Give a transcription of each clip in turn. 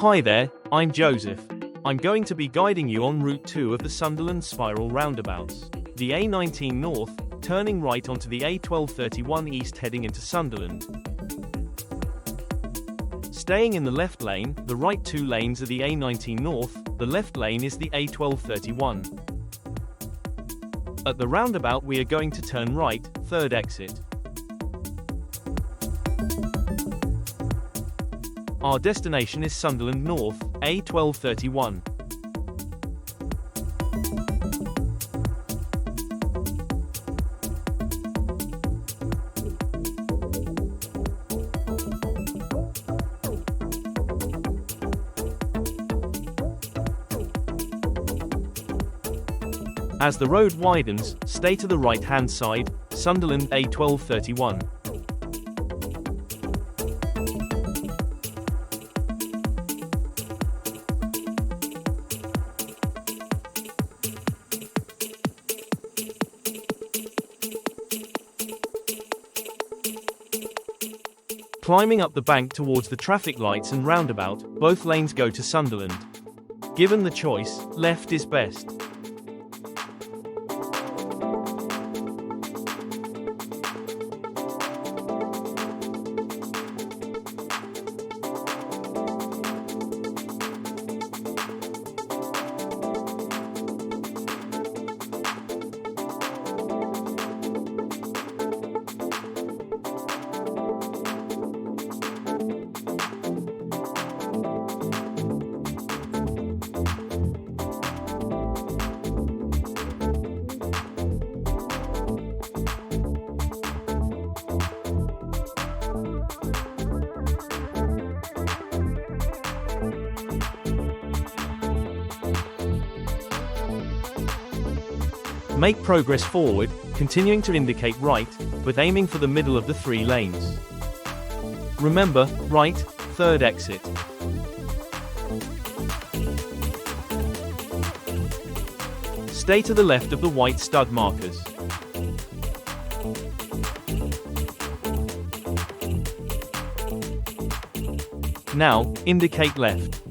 Hi there, I'm Joseph. I'm going to be guiding you on Route 2 of the Sunderland spiral roundabouts. The A19 north, turning right onto the A1231 east heading into Sunderland. Staying in the left lane, the right two lanes are the A19 north, the left lane is the A1231. At the roundabout we are going to turn right, third exit. Our destination is Sunderland North, A1231. As the road widens, stay to the right-hand side, Sunderland A1231. Climbing up the bank towards the traffic lights and roundabout, both lanes go to Sunderland. Given the choice, left is best. Make progress forward, continuing to indicate right, but aiming for the middle of the three lanes. Remember, right, third exit. Stay to the left of the white stud markers. Now, indicate left.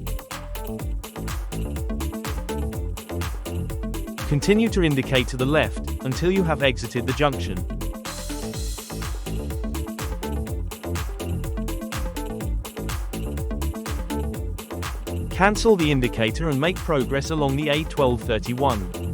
Continue to indicate to the left, until you have exited the junction. Cancel the indicator and make progress along the A1231.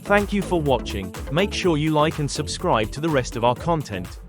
Thank you for watching. Make sure you like and subscribe to the rest of our content.